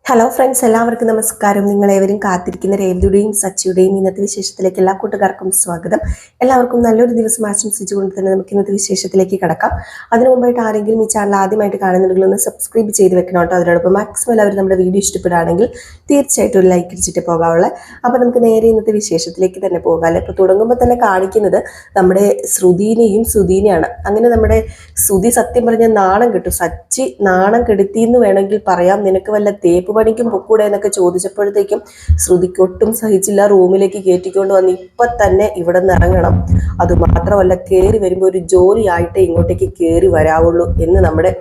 Hello friends, എല്ലാവർക്കും നമസ്കാരം. നിങ്ങളേവരും കാത്തിരിക്കുന്ന രേവതിയുടെയും സച്ചിയുടെയും ഇന്നത്തെ വിശേഷത്തിലേക്ക് എല്ലാ കൂട്ടുകാർക്കും സ്വാഗതം. എല്ലാവർക്കും നല്ലൊരു ദിവസം ആശംസിച്ചുകൊണ്ട് തന്നെ നമുക്ക് ഇന്നത്തെ വിശേഷത്തിലേക്ക് കടക്കാം. അതിനു മുമ്പായിട്ട് ആരെങ്കിലും ഈ ചാനൽ ആദ്യമായിട്ട് കാണുന്നുണ്ടെങ്കിൽ ഒന്ന് സബ്സ്ക്രൈബ് ചെയ്ത് വെക്കണം കേട്ടോ. അതിനോടൊപ്പം മാക്സിമം എല്ലാവരും നമ്മുടെ വീഡിയോ ഇഷ്ടപ്പെടുകയാണെങ്കിൽ തീർച്ചയായിട്ടും ഒരു ലൈക്ക് അടിച്ചിട്ട് പോകാവുള്ളത്. അപ്പോൾ നമുക്ക് നേരെ ഇന്നത്തെ വിശേഷത്തിലേക്ക് തന്നെ പോകാമല്ലോ. ഇപ്പോൾ തുടങ്ങുമ്പോൾ തന്നെ കാണിക്കുന്നത് നമ്മുടെ ശ്രുതിനെയും സുധീനെയാണ്. അങ്ങനെ നമ്മുടെ ശ്രുതി സത്യം പറഞ്ഞ നാണം കെട്ടു. സച്ചി നാണം കെടുത്തിയെന്ന് വേണമെങ്കിൽ പറയാം. നിനക്ക് വല്ല തേപ്പ് പണിക്കും പൊക്കൂടെ എന്നൊക്കെ ചോദിച്ചപ്പോഴത്തേക്കും ശ്രുതിക്ക് ഒട്ടും സഹിച്ചില്ല. റൂമിലേക്ക് കയറ്റിക്കൊണ്ട് വന്ന് ഇപ്പൊ തന്നെ ഇവിടെ നിന്ന് ഇറങ്ങണം, അതുമാത്രമല്ല കയറി വരുമ്പോൾ ഒരു ജോലിയായിട്ടേ ഇങ്ങോട്ടേക്ക് കയറി വരാവുള്ളൂ എന്ന് നമ്മുടെ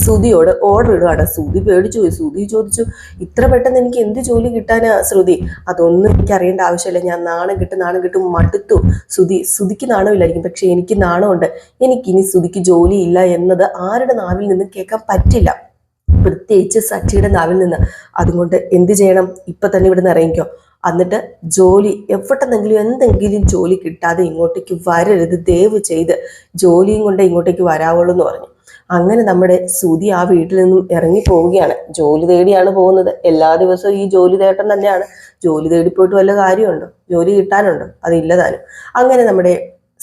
ശ്രുതിയോട് ഓർഡർ ഇടുകയാണ്. ശ്രുതി പേടിച്ചു പോയി. ശ്രുതി ചോദിച്ചു, ഇത്ര പെട്ടെന്ന് എനിക്ക് എന്ത് ജോലി കിട്ടാനാ ശ്രുതി? അതൊന്നും എനിക്ക് അറിയേണ്ട ആവശ്യമില്ല. ഞാൻ നാണം കിട്ടും മടുത്തു. ശ്രുതിക്ക് നാണമില്ലായിരിക്കും, പക്ഷെ എനിക്ക് നാണമുണ്ട്. എനിക്കിനി ശ്രുതിക്ക് ജോലിയില്ല എന്നത് ആരുടെ നാവിൽ നിന്ന് കേൾക്കാൻ പറ്റില്ല, പ്രത്യേകിച്ച് സച്ചിയുടെ നാവിൽ നിന്ന്. അതുകൊണ്ട് എന്ത് ചെയ്യണം? ഇപ്പൊ തന്നെ ഇവിടെ നിന്ന് ഇറങ്ങിക്കോ. എന്നിട്ട് ജോലി എവിടെന്നെങ്കിലും എന്തെങ്കിലും ജോലി കിട്ടാതെ ഇങ്ങോട്ടേക്ക് വരരുത്, ദയവ് ചെയ്ത് ജോലിയും കൊണ്ട് ഇങ്ങോട്ടേക്ക് വരാവുള്ളൂ എന്ന് പറഞ്ഞു. അങ്ങനെ നമ്മുടെ ശ്രുതി ആ വീട്ടിൽ നിന്നും ഇറങ്ങി പോവുകയാണ്. ജോലി തേടിയാണ് പോകുന്നത്. എല്ലാ ദിവസവും ഈ ജോലി തേട്ടം തന്നെയാണ്. ജോലി തേടി പോയിട്ട് വല്ല കാര്യമുണ്ടോ? ജോലി കിട്ടാനുണ്ടോ? അതില്ലതാനും. അങ്ങനെ നമ്മുടെ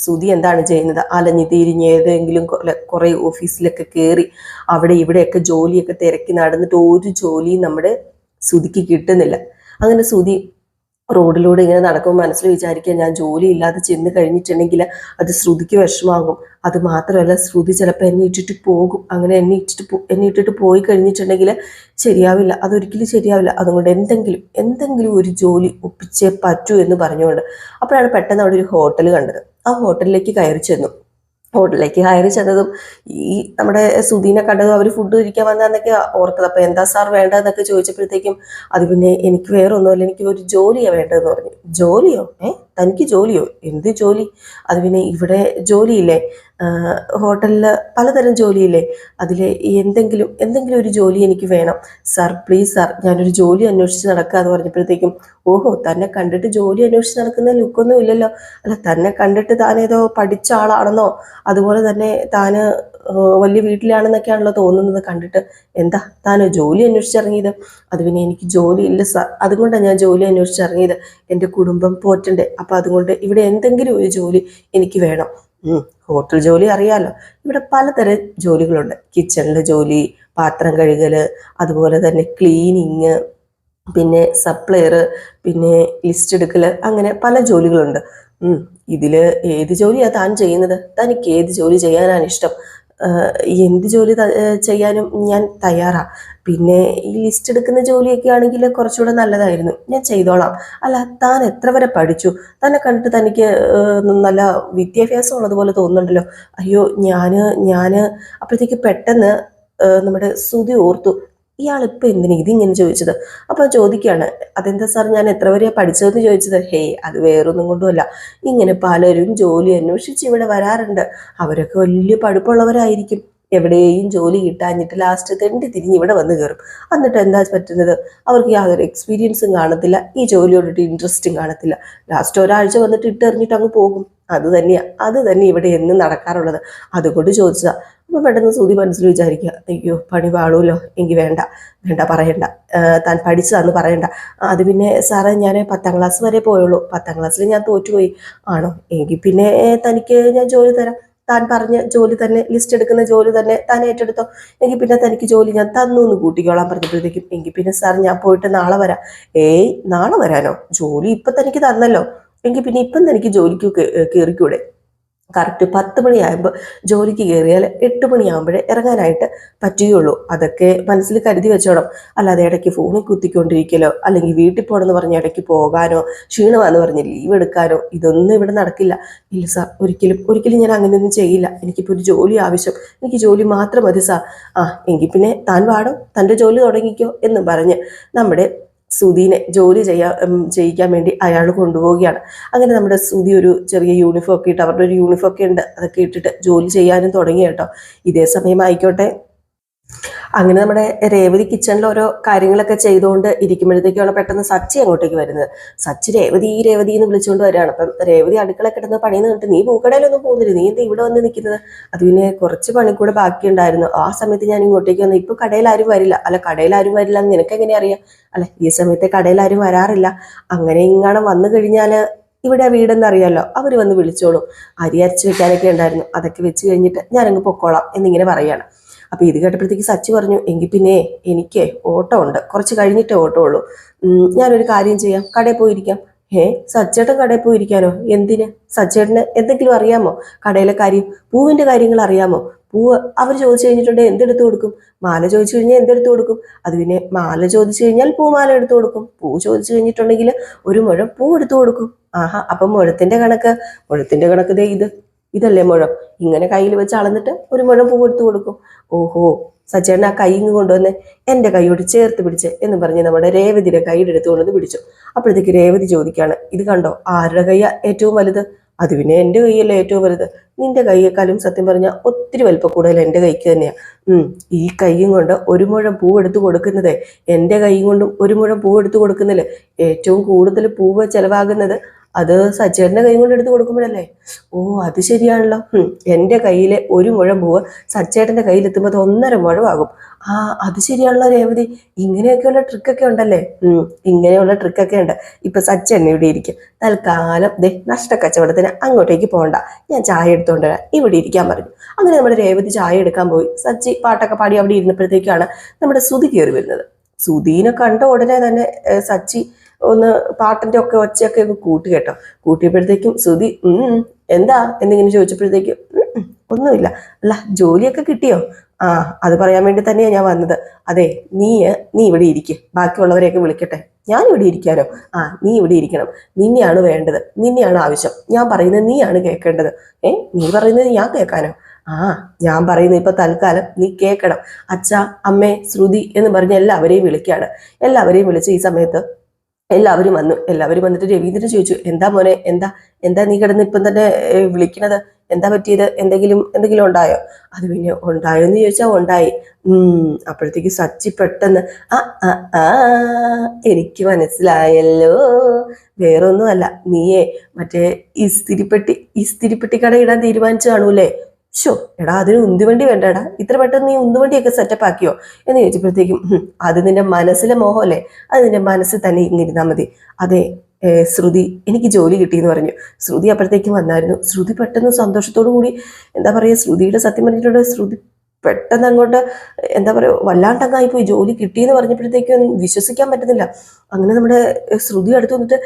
ശ്രുതി എന്താണ് ചെയ്യുന്നത്? അലഞ്ഞു തിരിഞ്ഞ് ഏതെങ്കിലും കുറെ ഓഫീസിലൊക്കെ കയറി അവിടെ ഇവിടെയൊക്കെ ജോലിയൊക്കെ തിരക്കി നടന്നിട്ട് ഒരു ജോലിയും നമ്മുടെ ശ്രുതിക്ക് കിട്ടുന്നില്ല. അങ്ങനെ ശ്രുതി റോഡിലൂടെ ഇങ്ങനെ നടക്കുമ്പോൾ മനസ്സിൽ വിചാരിക്കുക, ഞാൻ ജോലി ഇല്ലാതെ ചെന്ന് കഴിഞ്ഞിട്ടുണ്ടെങ്കിൽ അത് ശ്രുതിക്ക് വിഷമാകും. അത് മാത്രമല്ല, ശ്രുതി ചിലപ്പോൾ എന്നെ ഇട്ടിട്ട് പോകും. അങ്ങനെ എന്നെ ഇട്ടിട്ട് പോയി കഴിഞ്ഞിട്ടുണ്ടെങ്കിൽ ശരിയാവില്ല, അതൊരിക്കലും ശരിയാവില്ല. അതുകൊണ്ട് എന്തെങ്കിലും ഒരു ജോലി ഒപ്പിച്ചേ പറ്റൂ എന്ന് പറഞ്ഞുകൊണ്ട് അപ്പോഴാണ് പെട്ടെന്ന് അവിടെ ഒരു ഹോട്ടൽ കണ്ടത്. ആ ഹോട്ടലിലേക്ക് കയറി ചെന്നതും ഈ നമ്മുടെ സുധീനെ കണ്ടതും അവർ ഫുഡ് കഴിക്കാൻ വന്നതെന്നൊക്കെ ഓർത്തത്. അപ്പോൾ എന്താ സാർ വേണ്ടതെന്നൊക്കെ ചോദിച്ചപ്പോഴത്തേക്കും അത് പിന്നെ എനിക്ക് വേറെ ഒന്നുമല്ല, എനിക്ക് ഒരു ജോലിയാണ് വേണ്ടതെന്ന് പറഞ്ഞു. ജോലിയോ? തനിക്ക് ജോലിയോ? എന്ത് ജോലി? അത് പിന്നെ ഇവിടെ ജോലിയില്ലേ, ഹോട്ടലിൽ പലതരം ജോലിയില്ലേ, അതിൽ എന്തെങ്കിലും ഒരു ജോലി എനിക്ക് വേണം സാർ, പ്ലീസ് സാർ, ഞാനൊരു ജോലി അന്വേഷിച്ച് നടക്കുക എന്ന് പറഞ്ഞപ്പോഴത്തേക്കും, ഓഹോ, തന്നെ കണ്ടിട്ട് ജോലി അന്വേഷിച്ച് നടക്കുന്ന ലുക്കൊന്നും ഇല്ലല്ലോ. അല്ല, തന്നെ കണ്ടിട്ട് താനേതോ പഠിച്ച ആളാണെന്നോ അതുപോലെ തന്നെ താന് വലിയ വീട്ടിലാണെന്നൊക്കെയാണല്ലോ തോന്നുന്നത് കണ്ടിട്ട്. എന്താ താനോ ജോലി അന്വേഷിച്ചിറങ്ങിയത്? അത് പിന്നെ എനിക്ക് ജോലി ഇല്ല സാർ, അതുകൊണ്ടാണ് ഞാൻ ജോലി അന്വേഷിച്ചിറങ്ങിയത്. എൻ്റെ കുടുംബം പോറ്റണ്ടേ, അപ്പം അതുകൊണ്ട് ഇവിടെ എന്തെങ്കിലും ഒരു ജോലി എനിക്ക് വേണം. ഹോട്ടൽ ജോലി അറിയാലോ, ഇവിടെ പലതരം ജോലികളുണ്ട്. കിച്ചണിലെ ജോലി, പാത്രം കഴുകൽ, അതുപോലെ തന്നെ ക്ലീനിങ്, പിന്നെ സപ്ലയർ, പിന്നെ ലിസ്റ്റ് എടുക്കൽ, അങ്ങനെ പല ജോലികളുണ്ട്. ഇതില് ഏത് ജോലിയാണ് താൻ ചെയ്യുന്നത്? തനിക്ക് ഏത് ജോലി ചെയ്യാനാണ് ഇഷ്ടം? എന്ത് ജോലി ചെയ്യാനും ഞാൻ തയ്യാറാ. പിന്നെ ഈ ലിസ്റ്റ് എടുക്കുന്ന ജോലിയൊക്കെ ആണെങ്കിൽ കുറച്ചുകൂടെ നല്ലതായിരുന്നു, ഞാൻ ചെയ്തോളാം. അല്ല, താൻ എത്ര വരെ പഠിച്ചു? തന്നെ കണ്ടിട്ട് തനിക്ക് നല്ല വിദ്യാഭ്യാസം ഉള്ളതുപോലെ തോന്നുന്നുണ്ടല്ലോ. അയ്യോ, ഞാന് അപ്പോഴത്തേക്ക് പെട്ടെന്ന് നമ്മുടെ ശ്രുതി ഓർത്തു, ഇയാളിപ്പോൾ എന്തിനാ ഇതിങ്ങനെ ചോദിച്ചത്? അപ്പോൾ ചോദിക്കുകയാണ്, അതെന്താ സാർ ഞാൻ എത്ര വരെയാണ് പഠിച്ചതെന്ന് ചോദിച്ചത്? അത് വേറൊന്നും കൊണ്ടുമല്ല, ഇങ്ങനെ പലരും ജോലി അന്വേഷിച്ച് ഇവിടെ വരാറുണ്ട്. അവരൊക്കെ വലിയ പഠിപ്പുള്ളവരായിരിക്കും. എവിടെയും ജോലി കിട്ടാഞ്ഞിട്ട് ലാസ്റ്റ് തെണ്ടി തിരിഞ്ഞ് ഇവിടെ വന്ന് കയറും. എന്നിട്ട് എന്താ പറ്റുന്നത്? അവർക്ക് യാതൊരു എക്സ്പീരിയൻസും കാണത്തില്ല, ഈ ജോലിയോടിട്ട് ഇൻട്രസ്റ്റും കാണത്തില്ല. ലാസ്റ്റ് ഒരാഴ്ച വന്നിട്ട് ഇട്ടെറിഞ്ഞിട്ട് അങ്ങ് പോകും. അത് തന്നെ ഇവിടെ എന്നും നടക്കാറുള്ളത്. അതുകൊണ്ട് ചോദിച്ചതാ. അപ്പോൾ പെട്ടെന്ന് ശ്രുതി മനസ്സിൽ വിചാരിക്കുക, അയ്യോ പണി പാടുമല്ലോ, എനിക്ക് വേണ്ട പറയണ്ട, താൻ പഠിച്ചതാന്ന് പറയണ്ട. അത് പിന്നെ സാറേ, ഞാൻ 10ാം ക്ലാസ് വരെ പോയുള്ളൂ, 10ാം ക്ലാസ്സിൽ ഞാൻ തോറ്റുപോയി. ആണോ? എങ്കിൽ പിന്നെ തനിക്ക് ഞാൻ ജോലി തരാം. താൻ പറഞ്ഞ ജോലി തന്നെ, ലിസ്റ്റ് എടുക്കുന്ന ജോലി തന്നെ താൻ ഏറ്റെടുത്തോ. എങ്കിൽ പിന്നെ തനിക്ക് ജോലി ഞാൻ തന്നു എന്ന് കൂട്ടിക്കോളാൻ പറഞ്ഞപ്പോഴത്തേക്കും, എങ്കിൽ പിന്നെ സാർ ഞാൻ പോയിട്ട് നാളെ വരാം. നാളെ വരാനോ? ജോലി ഇപ്പം തനിക്ക് തന്നല്ലോ, എങ്കിൽ പിന്നെ ഇപ്പം തനിക്ക് ജോലിക്ക് കയറിക്കൂടെ? കറക്റ്റ് 10 മണിയാകുമ്പോൾ ജോലിക്ക് കയറിയാൽ 8 മണിയാകുമ്പോഴേ ഇറങ്ങാനായിട്ട് പറ്റുകയുള്ളൂ. അതൊക്കെ മനസ്സിൽ കരുതി വെച്ചോണം. അല്ലാതെ ഇടയ്ക്ക് ഫോണിൽ കുത്തിക്കൊണ്ടിരിക്കലോ, അല്ലെങ്കിൽ വീട്ടിൽ പോകണമെന്ന് പറഞ്ഞ് ഇടയ്ക്ക് പോകാനോ, ക്ഷീണമാണെന്ന് പറഞ്ഞ് ലീവ് എടുക്കാനോ, ഇതൊന്നും ഇവിടെ നടക്കില്ല. ഇല്ല സാർ, ഒരിക്കലും ഞാൻ അങ്ങനെയൊന്നും ചെയ്യില്ല. എനിക്കിപ്പോൾ ഒരു ജോലി ആവശ്യം, എനിക്ക് ജോലി മാത്രം മതി സാർ. എങ്കിൽ പിന്നെ താൻ പാടും, തൻ്റെ ജോലി തുടങ്ങിക്കോ എന്ന് പറഞ്ഞ് നമ്മുടെ ശ്രുതിനെ ജോലി ചെയ്യിക്കാൻ വേണ്ടി അയാൾ കൊണ്ടുപോവുകയാണ്. അങ്ങനെ നമ്മുടെ ശ്രുതി ഒരു ചെറിയ യൂണിഫോം ഒക്കെ ഇട്ട്, അവരുടെ ഒരു യൂണിഫോം ഒക്കെ ഉണ്ട്, അതൊക്കെ ഇട്ടിട്ട് ജോലി ചെയ്യാനും തുടങ്ങി കേട്ടോ. ഇതേ സമയം ആയിക്കോട്ടെ അങ്ങനെ നമ്മുടെ രേവതി കിച്ചണിൽ ഓരോ കാര്യങ്ങളൊക്കെ ചെയ്തുകൊണ്ട് ഇരിക്കുമ്പോഴത്തേക്കാണ് പെട്ടെന്ന് സച്ചി അങ്ങോട്ടേക്ക് വരുന്നത്. സച്ചി രേവതി എന്ന് വിളിച്ചുകൊണ്ട് വരികയാണ്. അപ്പം രേവതി അടുക്കള കിടന്ന് പണിയെന്ന് കണ്ടിട്ട്, നീ പൂക്കടയിലൊന്നും പോകുന്നില്ല, നീ എന്താ ഇവിടെ വന്ന് നിൽക്കുന്നത്? അത് പിന്നെ കുറച്ച് പണി കൂടെ ബാക്കിയുണ്ടായിരുന്നു, ആ സമയത്ത് ഞാൻ ഇങ്ങോട്ടേക്ക് വന്നു. ഇപ്പൊ കടയിൽ ആരും വരില്ല. അല്ല, കടയിൽ ആരും വരില്ല എന്ന് നിനക്ക് എങ്ങനെ അറിയാം? അല്ല, ഈ സമയത്ത് കടയിൽ ആരും വരാറില്ല. അങ്ങനെ ഇങ്ങനെ വന്നു കഴിഞ്ഞാൽ ഇവിടെ വീടെന്ന് അറിയാലോ, അവർ വന്ന് വിളിച്ചോളും. അരി അരച്ച് വെക്കാനൊക്കെ ഉണ്ടായിരുന്നു, അതൊക്കെ വെച്ച് കഴിഞ്ഞിട്ട് ഞാനങ്ങ് പൊക്കോളാം എന്നിങ്ങനെ പറയാണ്. അപ്പൊ ഇത് കേട്ടപ്പോഴത്തേക്ക് സച്ചി പറഞ്ഞു, എങ്കിൽ പിന്നെ എനിക്ക് ഓട്ടോ ഉണ്ട്, കുറച്ച് കഴിഞ്ഞിട്ടേ ഓട്ടോ ഉള്ളൂ. ഞാനൊരു കാര്യം ചെയ്യാം, കടയിൽ പോയിരിക്കാം. സച്ചേട്ടൻ കടയിൽ പോയിരിക്കാനോ? എന്തിന്? സച്ചേട്ടന് എന്തെങ്കിലും അറിയാമോ കടയിലെ കാര്യം? പൂവിന്റെ കാര്യങ്ങൾ അറിയാമോ? പൂവ് അവർ ചോദിച്ചു കഴിഞ്ഞിട്ടുണ്ടെങ്കിൽ എന്തെടുത്തു കൊടുക്കും? മാല ചോദിച്ചു കഴിഞ്ഞാൽ എന്തെടുത്തു കൊടുക്കും? അത് പിന്നെ മാല ചോദിച്ചു കഴിഞ്ഞാൽ പൂമാല എടുത്തു കൊടുക്കും. പൂ ചോദിച്ചു കഴിഞ്ഞിട്ടുണ്ടെങ്കിൽ ഒരു മുഴം പൂ എടുത്തു കൊടുക്കും. ആഹാ, അപ്പം മുഴത്തിന്റെ കണക്ക് ദേ ഇതല്ലേ മുഴം? ഇങ്ങനെ കയ്യിൽ വെച്ച് അളന്നിട്ട് ഒരു മുഴം പൂ എടുത്തു കൊടുക്കും. ഓഹോ, സച്ചേട്ടൻ ആ കൈ ഇങ്ങ് കൊണ്ടുവന്ന് എൻ്റെ കൈയോട് ചേർത്ത് പിടിച്ച് എന്ന് പറഞ്ഞ് നമ്മുടെ രേവതിയുടെ കൈയുടെ എടുത്ത് കൊണ്ടുവന്ന് പിടിച്ചു. അപ്പോഴത്തേക്ക് രേവതി ചോദിക്കാണ്, ഇത് കണ്ടോ, ആരുടെ കൈയാ ഏറ്റവും വലുത്? അത് പിന്നെ എൻ്റെ കൈയല്ലേ ഏറ്റവും വലുത്. നിന്റെ കൈയേക്കാളും സത്യം പറഞ്ഞാൽ ഒത്തിരി വലിപ്പം കൂടുതൽ എൻ്റെ കൈക്ക് തന്നെയാ. ഈ കൈയും കൊണ്ട് ഒരു മുഴം പൂ എടുത്തു കൊടുക്കുന്നത്, എൻ്റെ കൈ കൊണ്ടും ഒരു മുഴം പൂ എടുത്തു കൊടുക്കുന്നതിൽ ഏറ്റവും കൂടുതൽ പൂവ് ചെലവാകുന്നത് അത് സച്ചേട്ടൻ്റെ കൈ കൊണ്ട് എടുത്ത് കൊടുക്കുമ്പോഴല്ലേ? ഓ, അത് ശരിയാണല്ലോ. എൻ്റെ കയ്യിലെ ഒരു മുഴം പൂവ് സച്ചേട്ടൻ്റെ കയ്യിലെത്തുമ്പോൾ അത് 1.5 മുഴമാകും. ആ, അത് ശരിയാണല്ലോ രേവതി, ഇങ്ങനെയൊക്കെയുള്ള ട്രിക്കൊക്കെ ഉണ്ടല്ലേ? ഇങ്ങനെയുള്ള ട്രിക്കൊക്കെ ഉണ്ട്. ഇപ്പൊ സച്ചേട്ടൻ ഇവിടെ ഇരിക്കും, തൽക്കാലം നഷ്ടക്കച്ചവടത്തിന് അങ്ങോട്ടേക്ക് പോകണ്ട, ഞാൻ ചായ എടുത്തോണ്ട് വരാം, ഇവിടെ ഇരിക്കാൻ പറഞ്ഞു. അങ്ങനെ നമ്മുടെ രേവതി ചായ എടുക്കാൻ പോയി. സച്ചി പാട്ടൊക്കെ പാടി അവിടെ ഇരുന്നപ്പോഴത്തേക്കാണ് നമ്മുടെ സുധി കയറി വരുന്നത്. സുധീനെ കണ്ട ഉടനെ തന്നെ സച്ചി ഒന്ന് പാട്ടിന്റെ ഒക്കെ ഒച്ചയൊക്കെ കൂട്ടി കേട്ടോ. കൂട്ടിയപ്പോഴത്തേക്കും സുധി എന്താ എന്നിങ്ങനെ ചോദിച്ചപ്പോഴത്തേക്കും ഒന്നുമില്ല. അല്ല, ജോലിയൊക്കെ കിട്ടിയോ? ആ, അത് പറയാൻ വേണ്ടി തന്നെയാണ് ഞാൻ വന്നത്. അതെ, നീ ഇവിടെ ഇരിക്കും, ബാക്കിയുള്ളവരെയൊക്കെ വിളിക്കട്ടെ. ഞാൻ ഇവിടെ ഇരിക്കാനോ? ആ, നീ ഇവിടെ ഇരിക്കണം. നിന്നെയാണ് വേണ്ടത്, നിന്നെയാണ് ആവശ്യം. ഞാൻ പറയുന്നത് നീയാണ് കേൾക്കേണ്ടത്. നീ പറയുന്നത് ഞാൻ കേൾക്കാനോ? ആ, ഞാൻ പറയുന്നത് ഇപ്പൊ തൽക്കാലം നീ കേൾക്കണം. അച്ഛ, അമ്മേ, ശ്രുതി എന്ന് പറഞ്ഞ് എല്ലാവരെയും വിളിക്കുകയാണ്. എല്ലാവരെയും വിളിച്ച് ഈ സമയത്ത് എല്ലാവരും വന്നിട്ട് രവീന്ദ്രൻ ചോദിച്ചു, എന്താ മോനെ, എന്താ നീ കിടന്ന് ഇപ്പം തന്നെ വിളിക്കണത്? എന്താ പറ്റിയത്? എന്തെങ്കിലും ഉണ്ടായോ? അത് പിന്നെ ഉണ്ടായോ എന്ന് ചോദിച്ചാൽ ഉണ്ടായി. അപ്പോഴത്തേക്ക് സച്ചി പെട്ടെന്ന് എനിക്ക് മനസ്സിലായല്ലോ, വേറൊന്നുമല്ല, നീയേ മറ്റേ ഇസ്തിരിപ്പെട്ടി കട ഇടാൻ തീരുമാനിച്ചു കാണൂലേ? ഷോ എടാ, അതിന് ഉന്തുവണ്ടി വേണ്ടടാ, ഇത്ര പെട്ടെന്ന് നീ ഉന്തുവണ്ടിയൊക്കെ സെറ്റപ്പ് ആക്കിയോ എന്ന് ചോദിച്ചപ്പോഴത്തേക്കും, അത് നിന്റെ മനസ്സിലെ മോഹമല്ലേ, അത് നിന്റെ മനസ്സിൽ തന്നെ ഇങ്ങിരുന്നാൽ മതി. അതെ ശ്രുതി, എനിക്ക് ജോലി കിട്ടിയെന്ന് പറഞ്ഞു. ശ്രുതി അപ്പോഴത്തേക്കും വന്നായിരുന്നു. ശ്രുതി പെട്ടെന്ന് സന്തോഷത്തോടു കൂടി, എന്താ പറയുക, ശ്രുതിയുടെ സത്യം പറഞ്ഞിട്ടുണ്ട്, ശ്രുതി പെട്ടെന്ന് അങ്ങോട്ട് എന്താ പറയുക, വല്ലാണ്ടങ്ങായിപ്പോയി. ജോലി കിട്ടിയെന്ന് പറഞ്ഞപ്പോഴത്തേക്കും വിശ്വസിക്കാൻ പറ്റുന്നില്ല. അങ്ങനെ നമ്മുടെ ശ്രുതി അടുത്ത് വന്നിട്ട്,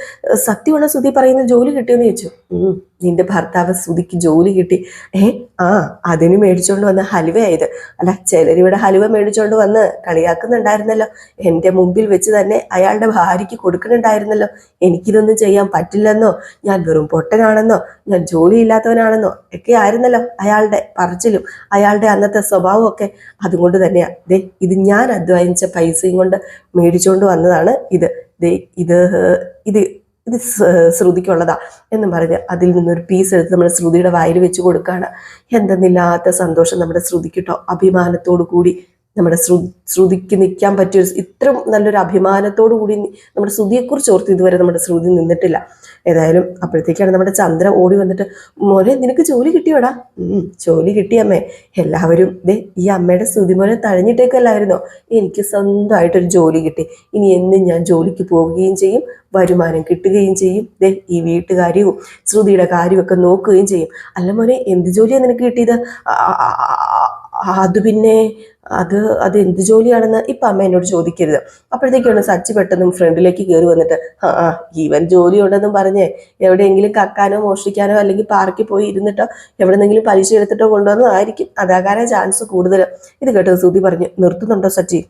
സത്യമാണ് ശ്രുതി പറയുന്നത്, ജോലി കിട്ടിയെന്ന് ചോദിച്ചു. നിന്റെ ഭർത്താവ് ശ്രുതിക്ക് ജോലി കിട്ടി. അതിന് മേടിച്ചോണ്ട് വന്ന ഹലുവയായത്. അല്ല, ചിലരിവിടെ ഹലുവ മേടിച്ചോണ്ട് വന്ന് കളിയാക്കുന്നുണ്ടായിരുന്നല്ലോ, എൻ്റെ മുമ്പിൽ വെച്ച് തന്നെ അയാളുടെ ഭാര്യയ്ക്ക് കൊടുക്കുന്നുണ്ടായിരുന്നല്ലോ. എനിക്കിതൊന്നും ചെയ്യാൻ പറ്റില്ലെന്നോ, ഞാൻ വെറും പൊട്ടനാണെന്നോ, ഞാൻ ജോലിയില്ലാത്തവനാണെന്നോ ഒക്കെ ആയിരുന്നല്ലോ അയാളുടെ പറച്ചിലും അയാളുടെ അന്നത്തെ സ്വഭാവം ഒക്കെ. അതുകൊണ്ട് തന്നെയാ ഇത് ഞാൻ അധ്വാനിച്ച പൈസയും കൊണ്ട് മേടിച്ചോണ്ട് വന്നതാണ്. ഇത് ശ്രുതിക്കുള്ളതാ എന്നും പറഞ്ഞ് അതിൽ നിന്നൊരു പീസ് എടുത്ത് നമ്മുടെ ശ്രുതിയുടെ വായിൽ വെച്ച് കൊടുക്കുകയാണ്. എന്തെന്നില്ലാത്ത സന്തോഷം നമ്മുടെ ശ്രുതിക്കിട്ടോ. അഭിമാനത്തോടു കൂടി നമ്മുടെ ശ്രുതിക്ക് നിൽക്കാൻ പറ്റിയ ഇത്രയും നല്ലൊരു അഭിമാനത്തോടു കൂടി നമ്മുടെ ശ്രുതിയെക്കുറിച്ച് ഓർത്ത് ഇതുവരെ നമ്മുടെ ശ്രുതി നിന്നിട്ടില്ല. ഏതായാലും അപ്പോഴത്തേക്കാണ് നമ്മുടെ ചന്ദ്ര ഓടി വന്നിട്ട്, മോനെ നിനക്ക് ജോലി കിട്ടിയോടാ? ജോലി കിട്ടിയമ്മേ. എല്ലാവരും ഈ അമ്മയുടെ ശ്രുതി മോനെ തഴഞ്ഞിട്ടേക്കല്ലായിരുന്നോ? എനിക്ക് സ്വന്തമായിട്ടൊരു ജോലി കിട്ടി. ഇനി എന്നും ഞാൻ ജോലിക്ക് പോവുകയും ചെയ്യും, വരുമാനം കിട്ടുകയും ചെയ്യും. ഈ വീട്ടുകാര്യവും ശ്രുതിയുടെ കാര്യമൊക്കെ നോക്കുകയും ചെയ്യും. അല്ല മോനെ, എന്ത് ജോലിയാണ് നിനക്ക് കിട്ടിയത്? അത് പിന്നെ അത് എന്ത് ജോലിയാണെന്ന് ഇപ്പം അമ്മ എന്നോട് ചോദിക്കരുത്. അപ്പോഴത്തേക്കാണ് സച്ചി പെട്ടെന്നും ഫ്രണ്ടിലേക്ക് കയറി വന്നിട്ട്, ഈവൻ ജോലി ഉണ്ടെന്നും പറഞ്ഞേ എവിടെയെങ്കിലും കക്കാനോ മോഷ്ടിക്കാനോ അല്ലെങ്കിൽ പാർക്കിൽ പോയി ഇരുന്നിട്ടോ എവിടെന്നെങ്കിലും പലിശ എടുത്തിട്ടോ കൊണ്ടുവന്നതായിരിക്കും, അതാകാനാ ചാൻസ് കൂടുതൽ. ഇത് കേട്ടത് ശ്രുതി പറഞ്ഞു, നിർത്തുന്നുണ്ടോ സച്ചി?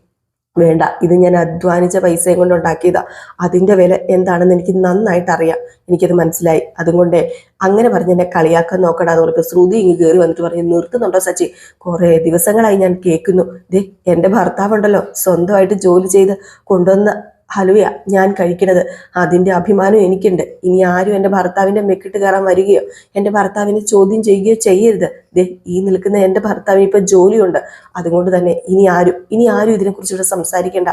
വേണ്ട, ഇത് ഞാൻ അധ്വാനിച്ച പൈസയും കൊണ്ട് ഉണ്ടാക്കിയതാ. അതിൻ്റെ വില എന്താണെന്ന് എനിക്ക് നന്നായിട്ട് അറിയാം, എനിക്കത് മനസ്സിലായി. അതുകൊണ്ട് അങ്ങനെ പറഞ്ഞ് എന്നെ കളിയാക്കാൻ നോക്കടാന്ന് പറഞ്ഞപ്പോൾ ശ്രുതി ഇങ്ങ് കയറി വന്നിട്ട് പറഞ്ഞു, നിർത്തുന്നുണ്ടോ സച്ചി? കുറേ ദിവസങ്ങളായി ഞാൻ കേൾക്കുന്നു, എൻ്റെ ഭർത്താവുണ്ടല്ലോ സ്വന്തമായിട്ട് ജോലി ചെയ്ത് കൊണ്ടുവന്ന ഹലുവയാ ഞാൻ കഴിക്കണത്, അതിൻ്റെ അഭിമാനം എനിക്കുണ്ട്. ഇനി ആരും എൻ്റെ ഭർത്താവിൻ്റെ മെക്കിട്ട് കയറാൻ വരികയോ എൻ്റെ ഭർത്താവിനെ ചോദ്യം ചെയ്യുകയോ ചെയ്യരുത്. ദേ ഈ നിൽക്കുന്ന എൻ്റെ ഭർത്താവിന് ഇപ്പം ജോലിയുണ്ട്, അതുകൊണ്ട് തന്നെ ഇനി ആരും ഇതിനെക്കുറിച്ചിവിടെ സംസാരിക്കേണ്ട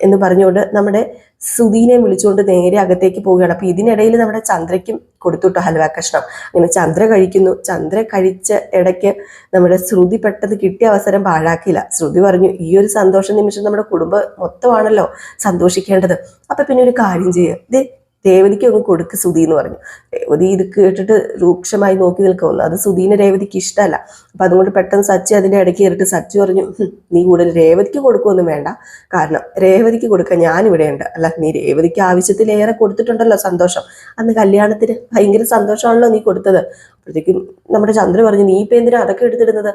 എന്ന് പറഞ്ഞുകൊണ്ട് നമ്മുടെ സുധീനെ വിളിച്ചുകൊണ്ട് നേരെ അകത്തേക്ക് പോവുകയാണ്. അപ്പൊ ഇതിനിടയിൽ നമ്മുടെ ചന്ദ്രയ്ക്കും കൊടുത്തുട്ടോ ഹൽവ കഷ്ണം. അങ്ങനെ ചന്ദ്ര കഴിക്കുന്നു. ചന്ദ്ര കഴിച്ച ഇടയ്ക്ക് നമ്മുടെ ശ്രുതി പെട്ടെന്ന് കിട്ടിയ അവസരം പാഴാക്കില്ല. ശ്രുതി പറഞ്ഞു, ഈ ഒരു സന്തോഷ നിമിഷം നമ്മുടെ കുടുംബം മൊത്തമാണല്ലോ സന്തോഷിക്കേണ്ടത്. അപ്പൊ പിന്നെ ഒരു കാര്യം ചെയ്യുക, രേവതിക്ക് അങ്ങ് കൊടുക്ക് സുധി എന്ന് പറഞ്ഞു. രേവതി ഇത് കേട്ടിട്ട് രൂക്ഷമായി നോക്കി നിൽക്കുന്നു. അത് സുധീനെ രേവതിക്ക് ഇഷ്ടമല്ല. അപ്പൊ അതുകൊണ്ട് പെട്ടെന്ന് സച്ചി അതിന്റെ ഇടയ്ക്ക് കയറിട്ട് സച്ചി പറഞ്ഞു, നീ കൂടുതൽ രേവതിക്ക് കൊടുക്കുമൊന്നും വേണ്ട, കാരണം രേവതിക്ക് കൊടുക്കാൻ ഞാനിവിടെ ഉണ്ട്. അല്ല, നീ രേവതിക്ക് ആവശ്യത്തിലേറെ കൊടുത്തിട്ടുണ്ടല്ലോ സന്തോഷം, അന്ന് കല്യാണത്തിന് ഭയങ്കര സന്തോഷമാണല്ലോ നീ കൊടുത്തത്. അപ്പോഴത്തേക്കും നമ്മുടെ ചന്ദ്ര പറഞ്ഞു, നീ ഇപ്പൊ എന്തിനാ അതൊക്കെ എടുത്തിടുന്നത്?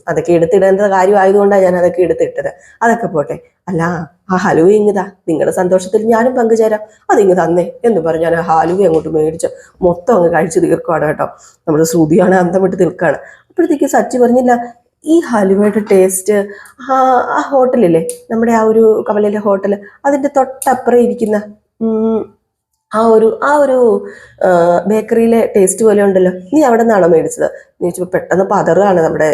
അതൊക്കെ എടുത്തിടേണ്ട കാര്യമായതുകൊണ്ടാണ് ഞാൻ അതൊക്കെ എടുത്തിട്ടത്. അതൊക്കെ പോട്ടെ, അല്ല ആ ഹലുവ ഇങ്ങതാ, നിങ്ങളുടെ സന്തോഷത്തിൽ ഞാനും പങ്കുചേരാം, അതിങ്ങ് തന്നേ എന്ന് പറഞ്ഞ് ഞാൻ ഹലുവ അങ്ങോട്ട് മേടിച്ച് മൊത്തം അങ്ങ് കഴിച്ചു തീർക്കുവാണ് കേട്ടോ. നമ്മുടെ ശ്രുതിയാണ് അന്തം വിട്ട് നിൽക്കുകയാണ്. അപ്പോഴത്തേക്ക് സച്ചി പറഞ്ഞില്ല, ഈ ഹലുവയുടെ ടേസ്റ്റ് ആ ഹോട്ടലില്ലേ, നമ്മുടെ ആ ഒരു കവലയിലെ ഹോട്ടൽ, അതിന്റെ തൊട്ടപ്പുറം ഇരിക്കുന്ന ആ ഒരു ബേക്കറിയിലെ ടേസ്റ്റ് പോലെ ഉണ്ടല്ലോ, നീ അവിടെ നിന്നാണോ മേടിച്ചത്? എന്ന് ചോദിച്ചപ്പോൾ പെട്ടെന്ന് പതറുകയാണ് നമ്മുടെ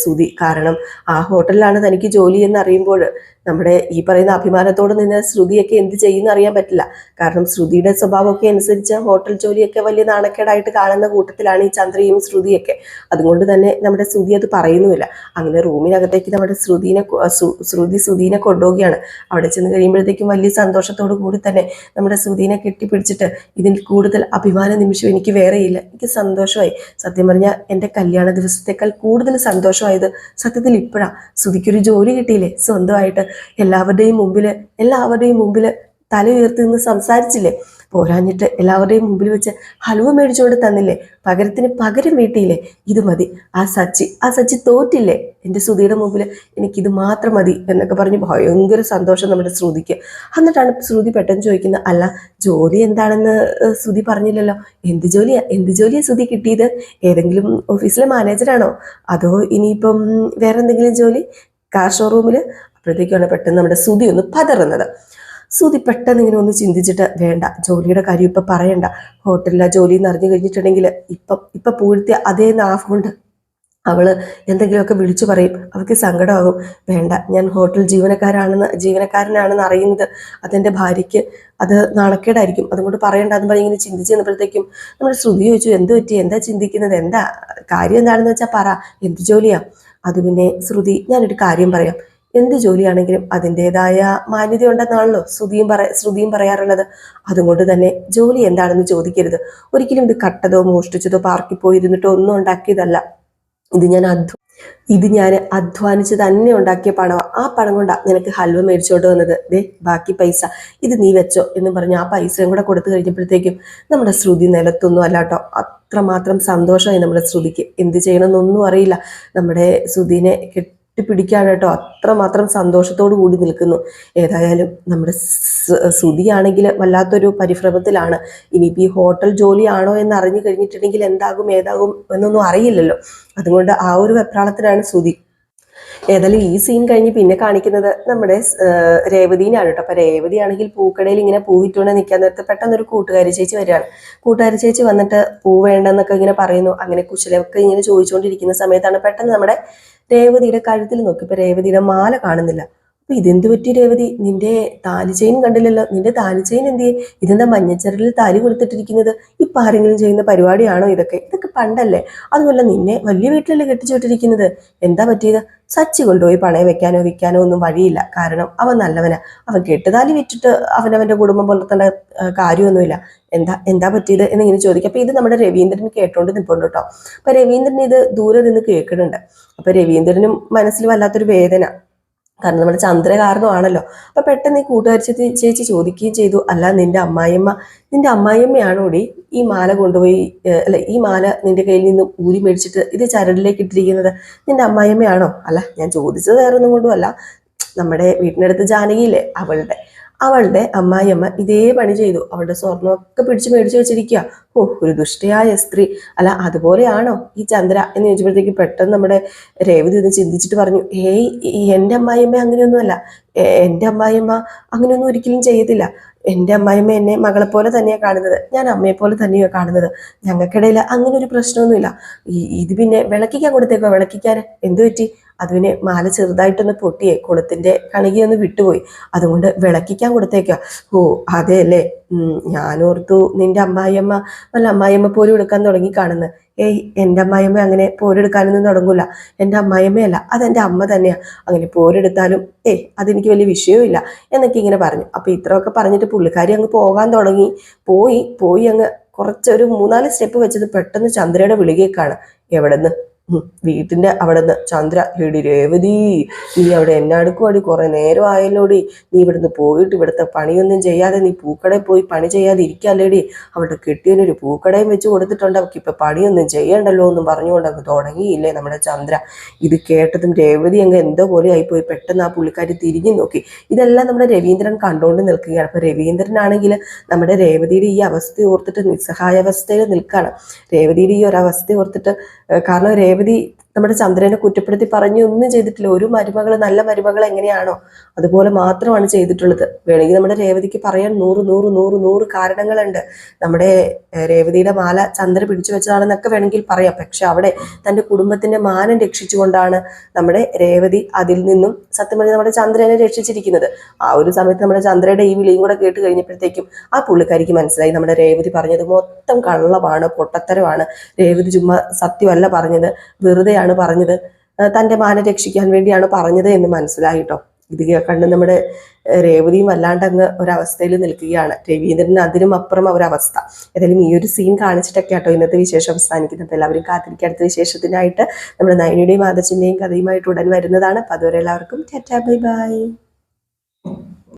സുധി. കാരണം ആ ഹോട്ടലിലാണ് തനിക്ക് ജോലി എന്ന് അറിയുമ്പോൾ നമ്മുടെ ഈ പറയുന്ന അഭിമാനത്തോട് നിന്ന് ശ്രുതിയൊക്കെ എന്ത് ചെയ്യുന്ന അറിയാൻ പറ്റില്ല. കാരണം ശ്രുതിയുടെ സ്വഭാവമൊക്കെ അനുസരിച്ച് ഹോട്ടൽ ജോലിയൊക്കെ വലിയ നാണക്കേടായിട്ട് കാണുന്ന കൂട്ടത്തിലാണ് ഈ ചന്ദ്രയും ശ്രുതിയൊക്കെ. അതുകൊണ്ട് തന്നെ നമ്മുടെ ശ്രുതി അത് പറയുന്നുമില്ല. അങ്ങനെ റൂമിനകത്തേക്ക് നമ്മുടെ ശ്രുതിനെ കൊണ്ടുപോവുകയാണ്. അവിടെ ചെന്ന് കഴിയുമ്പോഴത്തേക്കും വലിയ സന്തോഷത്തോടു കൂടി തന്നെ നമ്മുടെ ശ്രുതിനെ കെട്ടിപ്പിടിച്ചിട്ട്, ഇതിൽ കൂടുതൽ അഭിമാന നിമിഷം എനിക്ക് വേറെയില്ല, എനിക്ക് സന്തോഷമായി. സത്യം പറഞ്ഞാൽ എൻ്റെ കല്യാണ ദിവസത്തേക്കാൾ കൂടുതൽ സന്തോഷമായത് സത്യത്തിൽ ഇപ്പോഴാണ്. ശ്രുതിക്കൊരു ജോലി കിട്ടിയില്ലേ, സ്വന്തമായിട്ട് എല്ലാവരുടെയും മുമ്പിൽ തല ഉയർത്തി നിന്ന് സംസാരിച്ചില്ലേ, പോരാഞ്ഞിട്ട് എല്ലാവരുടെയും മുമ്പിൽ വെച്ച് ഹലുവ മേടിച്ചുകൊണ്ട് തന്നില്ലേ, പകരം വീട്ടിയില്ലേ, ഇത് മതി. ആ സച്ചി തോറ്റില്ലേ എൻ്റെ ശ്രുതിയുടെ മുമ്പിൽ, എനിക്കിത് മാത്രം മതി എന്നൊക്കെ പറഞ്ഞ് ഭയങ്കര സന്തോഷം നമ്മുടെ ശ്രുതിക്ക്. എന്നിട്ടാണ് ശ്രുതി പെട്ടെന്ന് ചോദിക്കുന്നത്, അല്ല ജോലി എന്താണെന്ന് ശ്രുതി പറഞ്ഞില്ലല്ലോ, എന്ത് ജോലിയാ ശ്രുതി കിട്ടിയത്? ഏതെങ്കിലും ഓഫീസിലെ മാനേജറാണോ, അതോ ഇനിയിപ്പം വേറെ എന്തെങ്കിലും ജോലി, കാർ ഷോറൂമിൽ? അപ്പോഴത്തേക്കാണ് പെട്ടെന്ന് നമ്മുടെ ശ്രുതി ഒന്ന് പതറുന്നത്. ശ്രുതി പെട്ടെന്ന് ഇങ്ങനെ ഒന്ന് ചിന്തിച്ചിട്ട്, വേണ്ട, ജോലിയുടെ കാര്യം ഇപ്പം പറയണ്ട, ഹോട്ടലിലെ ജോലി എന്ന് അറിഞ്ഞു കഴിഞ്ഞിട്ടുണ്ടെങ്കിൽ ഇപ്പം പൂഴ്ത്തിയ അതേ നാവ് കൊണ്ട് അവള് എന്തെങ്കിലുമൊക്കെ വിളിച്ചു പറയും, അവൾക്ക് സങ്കടമാകും. വേണ്ട, ഞാൻ ഹോട്ടൽ ജീവനക്കാരനാണെന്ന് അറിയുന്നത് അതെൻ്റെ ഭാര്യയ്ക്ക് അത് നാണക്കേടായിരിക്കും, അതുകൊണ്ട് പറയണ്ട എന്ന് പറഞ്ഞ് ഇങ്ങനെ ചിന്തിച്ച് നിന്നപ്പോഴത്തേക്കും നമ്മുടെ ശ്രുതി ചോദിച്ചു, എന്ത് പറ്റി, എന്താ ചിന്തിക്കുന്നത്, എന്താ കാര്യം എന്താണെന്ന് വെച്ചാൽ പറ, എന്ത് ജോലിയാ? അത് പിന്നെ ശ്രുതി, ഞാനൊരു കാര്യം പറയാം, എന്ത് ജോലിയാണെങ്കിലും അതിൻ്റെതായ മാന്യത ഉണ്ടെന്നാണല്ലോ ശ്രുതിയും പറയാറുള്ളത്. അതുകൊണ്ട് തന്നെ ജോലി എന്താണെന്ന് ചോദിക്കരുത്. ഒരിക്കലും ഇത് കട്ടതോ മോഷ്ടിച്ചതോ പാർക്കിൽ പോയിരുന്നിട്ടോ ഒന്നും ഉണ്ടാക്കിയതല്ല. ഇത് ഞാൻ അധ്വാനിച്ച് തന്നെ ഉണ്ടാക്കിയ പണമാണ്. ആ പണം കൊണ്ടാണ് നിനക്ക് ഹൽവ മേടിച്ചോണ്ട് വന്നത്. ബാക്കി പൈസ ഇത് നീ വെച്ചോ എന്നും പറഞ്ഞ് ആ പൈസയും കൂടെ കൊടുത്തു കഴിഞ്ഞപ്പോഴത്തേക്കും നമ്മുടെ ശ്രുതി നിലത്തൊന്നും അല്ലാട്ടോ, അത്രമാത്രം സന്തോഷമായി നമ്മുടെ ശ്രുതിക്ക്. എന്ത് ചെയ്യണമെന്നൊന്നും അറിയില്ല. നമ്മുടെ ശ്രുതിനെ പിടിക്കാൻ കേട്ടോ, അത്രമാത്രം സന്തോഷത്തോടു കൂടി നിൽക്കുന്നു. ഏതായാലും നമ്മുടെ ശ്രുതിയാണെങ്കിൽ വല്ലാത്തൊരു പരിഭ്രമത്തിലാണ്. ഇനിയിപ്പോൾ ഈ ഹോട്ടൽ ജോലിയാണോ എന്ന് അറിഞ്ഞു കഴിഞ്ഞിട്ടുണ്ടെങ്കിൽ എന്താകും ഏതാകും എന്നൊന്നും അറിയില്ലല്ലോ. അതുകൊണ്ട് ആ ഒരു വെപ്രാളത്തിലാണ് ശ്രുതി. ഏതായാലും ഈ സീൻ കഴിഞ്ഞ് പിന്നെ കാണിക്കുന്നത് നമ്മുടെ രേവതിനാണ് കേട്ടോ. അപ്പൊ രേവതിയാണെങ്കിൽ പൂക്കടയിൽ ഇങ്ങനെ പൂവിട്ടുകൊണ്ട് നിൽക്കാൻ നേരത്തെ പെട്ടെന്നൊരു കൂട്ടുകാരി ചേച്ചി വരികയാണ്. കൂട്ടുകാരി ചേച്ചി വന്നിട്ട് പൂ വേണ്ടെന്നൊക്കെ ഇങ്ങനെ പറയുന്നു. അങ്ങനെ കുശലമൊക്കെ ഇങ്ങനെ ചോദിച്ചുകൊണ്ടിരിക്കുന്ന സമയത്താണ് പെട്ടെന്ന് നമ്മുടെ രേവതിയുടെ കഴുത്തിൽ നോക്കി. ഇപ്പൊ രേവതിയുടെ മാല കാണുന്നില്ല. അപ്പൊ ഇതെന്ത് പറ്റി രേവതി, നിന്റെ താലി ചെയിൻ കണ്ടില്ലല്ലോ, നിന്റെ താലി ചെയിൻ എന്തിയെ? ഇതെന്താ മഞ്ഞച്ചരലിൽ താലി കൊടുത്തിട്ടിരിക്കുന്നത്? ഇപ്പൊ ആരെങ്കിലും ചെയ്യുന്ന പരിപാടിയാണോ ഇതൊക്കെ പണ്ടല്ലേ, അതുമല്ല നിന്നെ വലിയ വീട്ടിലല്ലേ കെട്ടിച്ചുവിട്ടിരിക്കുന്നത്, എന്താ പറ്റിയത്? സച്ചി കൊണ്ടുപോയി പണയം വെക്കാനോ വിൽക്കാനോ ഒന്നും വഴിയില്ല, കാരണം അവൻ നല്ലവനാ, അവൻ കെട്ടുതാലി വിറ്റിട്ട് അവനവന്റെ കുടുംബം പുലർത്തേണ്ട കാര്യമൊന്നുമില്ല, എന്താ പറ്റിയത് എന്നിങ്ങനെ ചോദിക്കും. അപ്പൊ ഇത് നമ്മുടെ രവീന്ദ്രൻ കേട്ടോണ്ട് നിൽപ്പുണ്ട് കേട്ടോ. അപ്പൊ രവീന്ദ്രൻ ഇത് ദൂരെ നിന്ന് കേൾക്കുന്നുണ്ട്. അപ്പൊ രവീന്ദ്രനും മനസ്സിൽ വല്ലാത്തൊരു വേദന, കാരണം നമ്മുടെ ചന്ദ്ര കാരണമാണല്ലോ. അപ്പൊ പെട്ടെന്ന് ഈ കൂട്ടുകാരി ചേച്ചി ചോദിക്കുകയും ചെയ്തു, അല്ല നിന്റെ അമ്മായിയമ്മയാണോടി ഈ മാല കൊണ്ടുപോയി, അല്ല ഈ മാല നിന്റെ കയ്യിൽ നിന്ന് ഊരി മേടിച്ചിട്ട് ഇത് ചരടിലേക്ക് ഇട്ടിരിക്കുന്നത് നിന്റെ അമ്മായിയമ്മയാണോ? അല്ല, ഞാൻ ചോദിച്ചത് വേറെ ഒന്നും കൊണ്ടും അല്ല, നമ്മുടെ വീട്ടിനടുത്ത് ജാനകിയില്ലേ, അവളുടെ അമ്മായിയമ്മ ഇതേ പണി ചെയ്തു. അവളുടെ സ്വർണ്ണമൊക്കെ പിടിച്ച് മേടിച്ചു വെച്ചിരിക്കുക. ഓ, ഒരു ദുഷ്ടയായ സ്ത്രീ. അല്ല, അതുപോലെയാണോ ഈ ചന്ദ്ര എന്ന് ചോദിച്ചപ്പോഴത്തേക്ക് പെട്ടെന്ന് നമ്മുടെ രേവതി ഒന്ന് ചിന്തിച്ചിട്ട് പറഞ്ഞു, എൻ്റെ അമ്മായിയമ്മ അങ്ങനെയൊന്നുമല്ല. എൻ്റെ അമ്മായിയമ്മ അങ്ങനെയൊന്നും ഒരിക്കലും ചെയ്യത്തില്ല. എൻ്റെ അമ്മായിയമ്മ എന്നെ മകളെ പോലെ തന്നെയാണ് കാണുന്നത്, ഞാൻ അമ്മയെ പോലെ തന്നെയാണ് കാണുന്നത്. ഞങ്ങൾക്കിടയിൽ അങ്ങനെ ഒരു പ്രശ്നമൊന്നുമില്ല. ഇത് പിന്നെ വിളക്കിക്കാൻ കൊടുത്തേക്കോ. വിളക്കിക്കാൻ എന്തു പറ്റി? അത് പിന്നെ മാല ചെറുതായിട്ടൊന്ന് പൊട്ടിയേ, കുളത്തിന്റെ കണികയൊന്ന് വിട്ടുപോയി, അതുകൊണ്ട് വിളക്കിക്കാൻ കൊടുത്തേക്ക. ഓ അതെ അല്ലേ. ഞാനോർത്തു നിന്റെ അമ്മായിയമ്മ വല്ല അമ്മായിയമ്മ പോലും എടുക്കാൻ തുടങ്ങി കാണുന്നത്. എൻ്റെ അമ്മായിയമ്മ അങ്ങനെ പോരെടുക്കാനൊന്നും തുടങ്ങൂല. എൻ്റെ അമ്മായിയമ്മയല്ല, അതെൻ്റെ അമ്മ തന്നെയാ. അങ്ങനെ പോരെടുത്താലും അതെനിക്ക് വലിയ വിഷയവുമില്ല എന്നൊക്കെ ഇങ്ങനെ പറഞ്ഞു. അപ്പൊ ഇത്രയൊക്കെ പറഞ്ഞിട്ട് പുള്ളിക്കാരി അങ്ങ് പോകാൻ തുടങ്ങി. പോയി അങ്ങ് കുറച്ചൊരു 3-4 സ്റ്റെപ്പ് വെച്ചത് പെട്ടെന്ന് ചന്ദ്രയുടെ വിളികേക്കാണ്. എവിടെന്ന്? വീട്ടിന്റെ അവിടെ നിന്ന് ചന്ദ്ര, എടി രേവതി, നീ അവിടെ എന്നെ അടുക്കുവാടി, കുറെ നേരം ആയല്ലോടി. നീ ഇവിടുന്ന് പോയിട്ട് ഇവിടുത്തെ പണിയൊന്നും ചെയ്യാതെ നീ പൂക്കടയിൽ പോയി പണി ചെയ്യാതെ ഇരിക്കല്ലേടി. അവിടെ കെട്ടിയനൊരു പൂക്കടയും വെച്ച് കൊടുത്തിട്ടുണ്ട്, അവർക്ക് ഇപ്പൊ പണിയൊന്നും ചെയ്യണ്ടല്ലോ എന്നും പറഞ്ഞുകൊണ്ട് അങ്ങ് തുടങ്ങിയില്ലേ നമ്മുടെ ചന്ദ്ര. ഇത് കേട്ടതും രേവതി അങ്ങ് എന്തോ പോലെ ആയിപ്പോയി. പെട്ടെന്ന് ആ പുള്ളിക്കാരി തിരിഞ്ഞു നോക്കി. ഇതെല്ലാം നമ്മുടെ രവീന്ദ്രൻ കണ്ടുകൊണ്ട് നിൽക്കുകയാണ്. അപ്പൊ രവീന്ദ്രനാണെങ്കിൽ നമ്മുടെ രേവതിയുടെ ഈ അവസ്ഥ ഓർത്തിട്ട് നിസ്സഹായാവസ്ഥയിൽ നിൽക്കുകയാണ്. രേവതിയുടെ ഈ ഒരു അവസ്ഥ ഓർത്തിട്ട്, കാരണം രേവതി നമ്മുടെ ചന്ദ്രനെ കുറ്റപ്പെടുത്തി പറഞ്ഞു ഒന്നും ചെയ്തിട്ടില്ല. ഒരു മരുമകൾ, നല്ല മരുമകൾ എങ്ങനെയാണോ അതുപോലെ മാത്രമാണ് ചെയ്തിട്ടുള്ളത്. വേണമെങ്കിൽ നമ്മുടെ രേവതിക്ക് പറയാൻ 100 കാരണങ്ങളുണ്ട്. നമ്മുടെ രേവതിയുടെ മാല ചന്ദ്ര പിടിച്ചു വെച്ചതാണെന്നൊക്കെ വേണമെങ്കിൽ പറയാം. പക്ഷെ അവിടെ തൻ്റെ കുടുംബത്തിന്റെ മാനം രക്ഷിച്ചുകൊണ്ടാണ് നമ്മുടെ രേവതി അതിൽ നിന്നും സത്യം പറഞ്ഞാൽ നമ്മുടെ ചന്ദ്രനെ രക്ഷിച്ചിരിക്കുന്നത്. ആ ഒരു സമയത്ത് നമ്മുടെ ചന്ദ്രയുടെ ഈ വിളിയും കൂടെ കേട്ട് കഴിഞ്ഞപ്പോഴത്തേക്കും ആ പുള്ളിക്കാരിക്ക് മനസ്സിലായി നമ്മുടെ രേവതി പറഞ്ഞത് മൊത്തം കള്ളമാണ്, പൊട്ടത്തരമാണ്. രേവതി ചുമ്മാ സത്യമല്ല പറഞ്ഞത്, വെറുതെയാണ് പറഞ്ഞത്, തൻ്റെ മാനം രക്ഷിക്കാൻ വേണ്ടിയാണ് പറഞ്ഞത് എന്ന് മനസ്സിലായിട്ടോ. ഇത് കണ്ട് നമ്മുടെ രേവതിയും വല്ലാണ്ടങ്ങ് ഒരവസ്ഥയിൽ നിൽക്കുകയാണ്. രവീന്ദ്രന് അതിനും അപ്പുറം ഒരവസ്ഥ. ഏതായാലും ഈ ഒരു സീൻ കാണിച്ചിട്ടൊക്കെ കേട്ടോ ഇന്നത്തെ വിശേഷം അവസാനിക്കുന്നത്. എല്ലാവരും കാത്തിരിക്കുക അടുത്ത വിശേഷത്തിനായിട്ട്. നമ്മുടെ നയനയുടെയും ആദർശിന്റെയും കഥയുമായിട്ട് ഉടൻ വരുന്നതാണ്. അപ്പൊ അതുവരെ എല്ലാവർക്കും ടാറ്റാ ബൈ ബൈ.